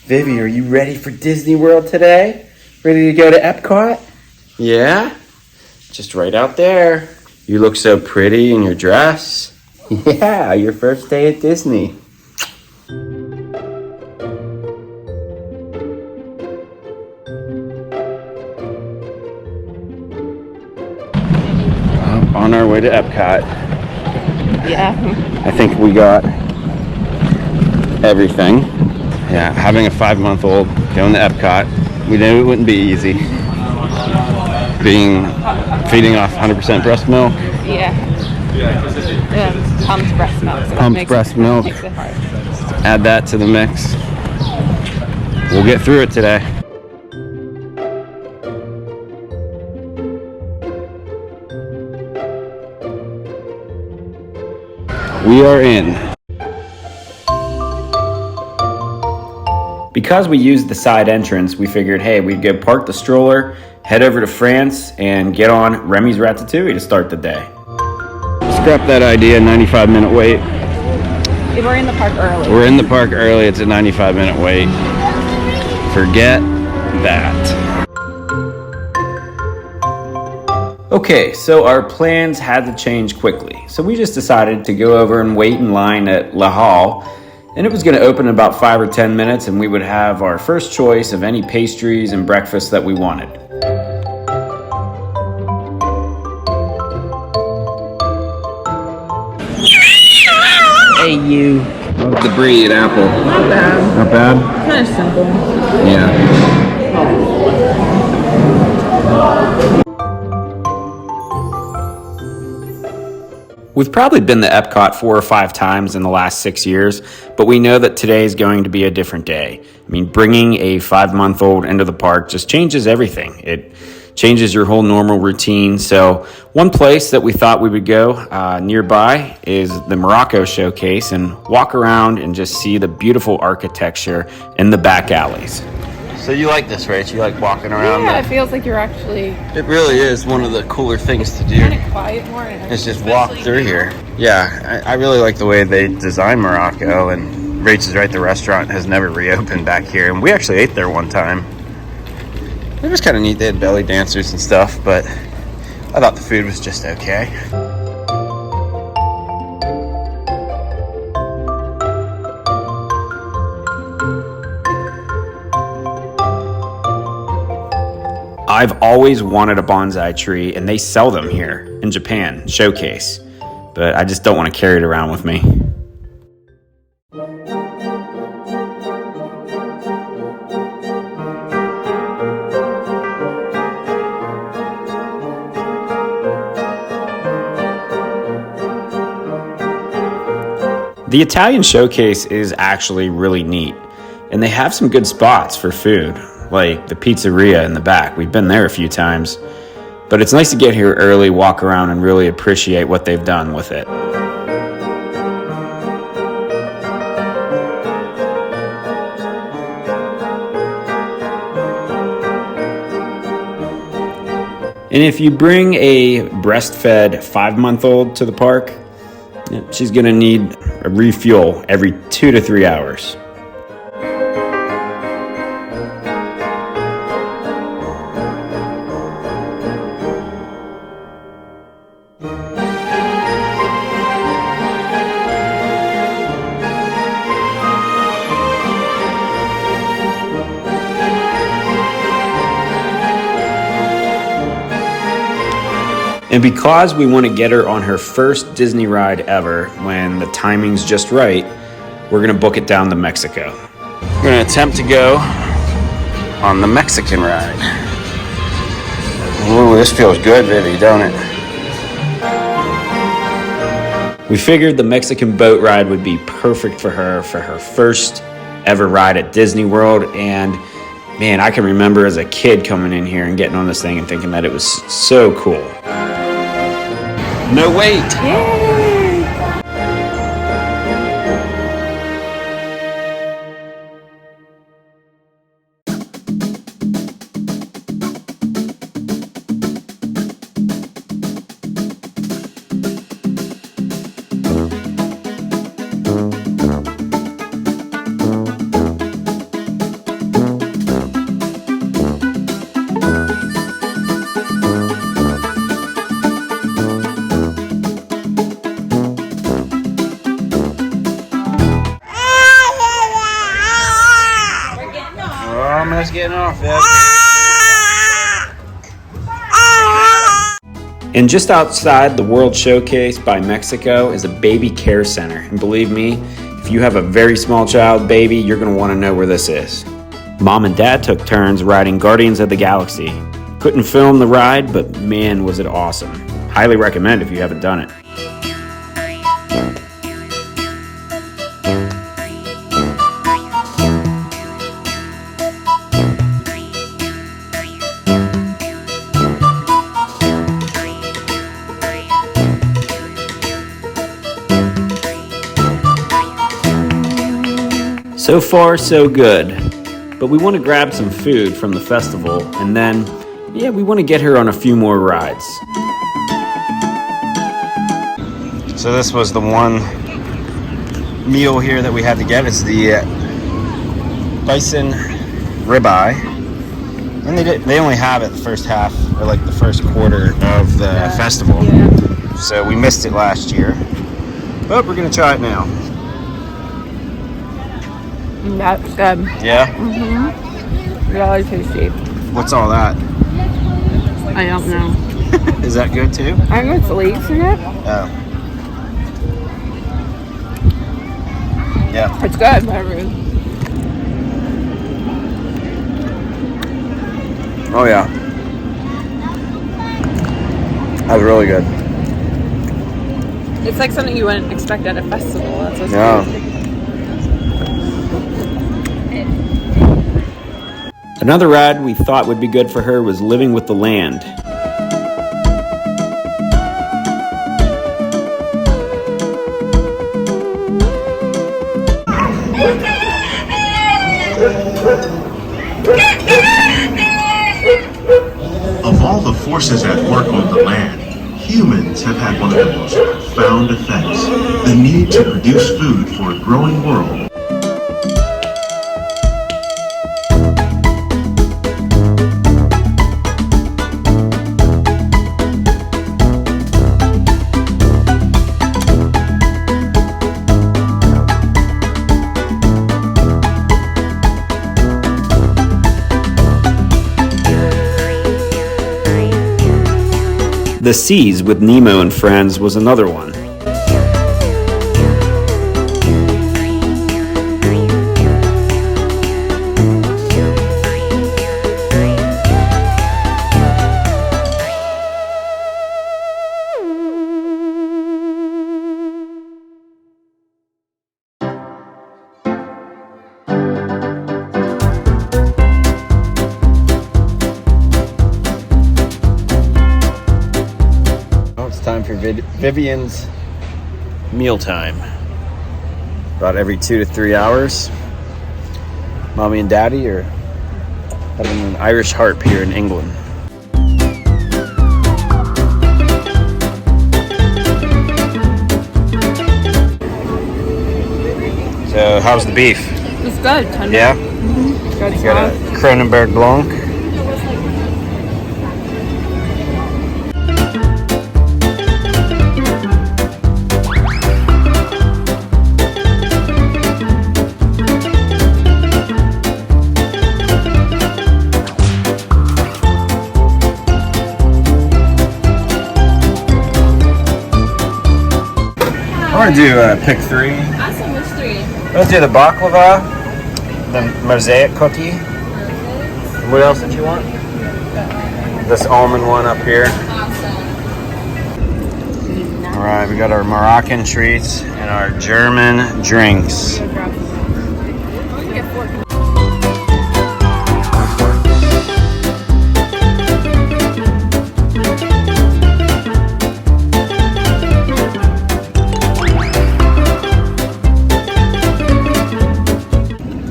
Vivi, are you ready for Disney World today? Ready to go to Epcot? Yeah? Just right out there. You look so pretty in your dress. Yeah, your first day at Disney. On our way to Epcot. Yeah. I think we got everything. Yeah, having a 5-month-old going to Epcot, we knew it wouldn't be easy. Feeding off 100% breast milk. Yeah. Pumped breast milk. So Pumped breast milk. Makes it hard. Add that to the mix. We'll get through it today. We are in. Because we used the side entrance, we figured, hey, we'd go park the stroller, head over to France, and get on Remy's Ratatouille to start the day. Scrap that idea, 95-minute wait. We're in the park early. We're in the park early, it's a 95-minute wait. Forget that. Okay, so our plans had to change quickly. So we just decided to go over and wait in line at La Halle. And it was going to open in about 5 or 10 minutes, and we would have our first choice of any pastries and breakfast that we wanted. Hey, you. What's the breed, apple? Not bad. Not bad? Kind of simple. Yeah. We've probably been to Epcot 4 or 5 times in the last 6 years, but we know that today is going to be a different day. I mean, bringing a 5-month-old into the park just changes everything. It changes your whole normal routine. So one place that we thought we would go nearby is the Morocco Showcase and walk around and just see the beautiful architecture in the back alleys. So you like this, Rach? You like walking around? Yeah, it feels like you're actually... It really is one of the cooler things to do. Kind of quiet more. It's just walk through here. Yeah, I really like the way they design Morocco, and Rach is right, the restaurant has never reopened back here, and we actually ate there one time. It was kind of neat. They had belly dancers and stuff, but I thought the food was just okay. I've always wanted a bonsai tree, and they sell them here in Japan, Showcase, but I just don't want to carry it around with me. The Italian Showcase is actually really neat, and they have some good spots for food, like the pizzeria in the back. We've been there a few times, but it's nice to get here early, walk around, and really appreciate what they've done with it. And if you bring a breastfed 5-month-old to the park, she's going to need a refuel every 2 to 3 hours. And because we want to get her on her first Disney ride ever, when the timing's just right, we're going to book it down to Mexico. We're going to attempt to go on the Mexican ride. Ooh, this feels good, Vivi, don't it? We figured the Mexican boat ride would be perfect for her first ever ride at Disney World. And man, I can remember as a kid coming in here and getting on this thing and thinking that it was so cool. No wait. Yay! almost getting off it. And just outside the World Showcase by Mexico is a baby care center. And believe me, if you have a very small child baby, you're going to want to know where this is. Mom and Dad took turns riding Guardians of the Galaxy. Couldn't film the ride, but man, was it awesome. Highly recommend if you haven't done it. So far, so good. But we want to grab some food from the festival, and then, we want to get her on a few more rides. So this was the one meal here that we had to get. It's the bison ribeye. And they only have it the first half, or like the first quarter of the festival. Yeah. So we missed it last year. But we're going to try it now. That's good. Yeah? Mm-hmm. Really tasty. What's all that? I don't know. Is that good too? I think it's leeks in it. Oh. Yeah. It's good. Whatever. Oh yeah. That was really good. It's like something you wouldn't expect at a festival. That's what's Yeah. good. Another ride we thought would be good for her was Living with the Land. Of all the forces at work on the land, humans have had one of the most profound effects: the need to produce food for a growing world. The Seas with Nemo and Friends was another one. Time for Vivian's mealtime. About every 2 to 3 hours. Mommy and Daddy are having an Irish harp here in England. So, how's the beef? It's good. Tender. Yeah? Mm-hmm. Good. You got a Kronenberg Blanc. I want to do pick three. Awesome. Which three? Let's do the baklava, the mosaic cookie. What else did you want? This almond one up here. Awesome. All right, we got our Moroccan treats and our German drinks.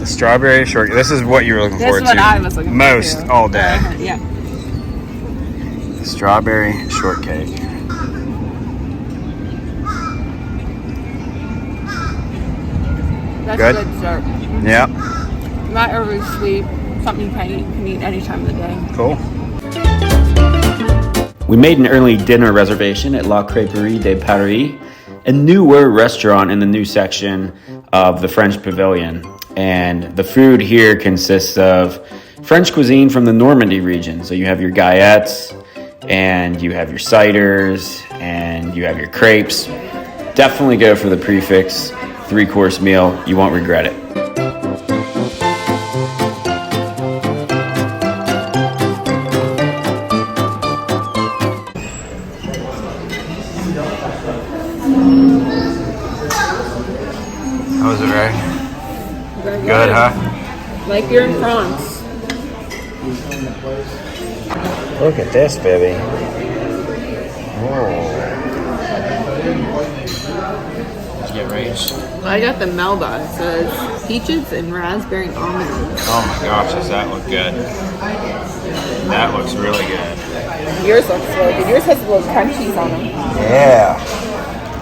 Strawberry shortcake. This is what you were looking forward to. This is what I was looking for. Most all day. Yeah. Strawberry shortcake. That's Good? a good dessert. Yeah. Not overly sweet. Something you can eat any time of the day. Cool. We made an early dinner reservation at La Creperie de Paris, a newer restaurant in the new section of the French Pavilion. And the food here consists of French cuisine from the Normandy region. So you have your gaillettes, and you have your ciders, and you have your crepes. Definitely go for the prefix 3-course meal. You won't regret it. How was it, Ray? Very Good, huh? Like you're in France. Look at this, baby. Oh. Did you get range? I got the Melba. It says peaches and raspberry almond. Oh my gosh, does that look good? That looks really good. Yours looks really good. Yours has little crunchies on them. Yeah.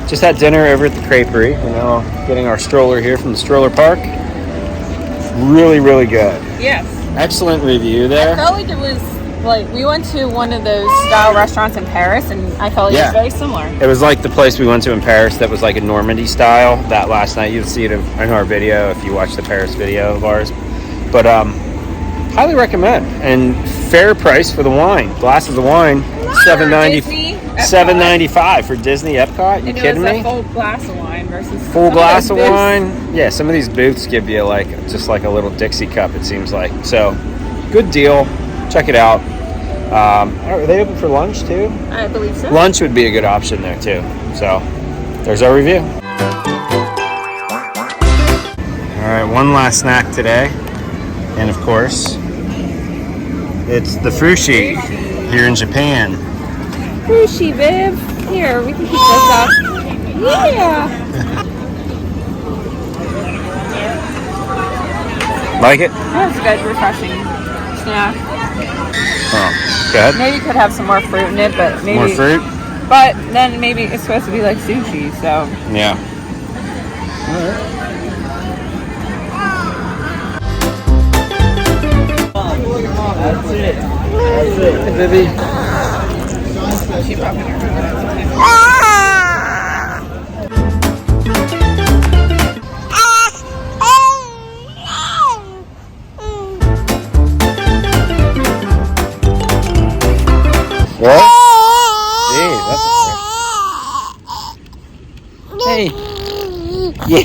Just had dinner over at the Creperie. You know, getting our stroller here from the stroller park. Really, really good. Yes. Excellent review there. I felt like it was like we went to one of those style restaurants in Paris, and I felt like it was very similar. It was like the place we went to in Paris that was like a Normandy style. That last night, you'll see it in our video if you watch the Paris video of ours. But highly recommend, and fair price for the wine. Glasses of wine, $7.95 for Disney Epcot. You kidding me? A full glass of wine versus full glass of wine. Yeah, some of these booths give you like just like a little Dixie cup. It seems like so. Good deal. Check it out. Are they open for lunch too? I believe so. Lunch would be a good option there too. So there's our review. All right, one last snack today, and of course, it's the frushi here in Japan. Frushi, babe. Here, we can keep this up. Yeah. Like it? That's good, refreshing snack. Oh, good. Maybe you could have some more fruit in it, but maybe More fruit? But then maybe it's supposed to be like sushi, so Yeah. That's it. Hey, baby. she probably What? Hey, that's Hey. Yeah.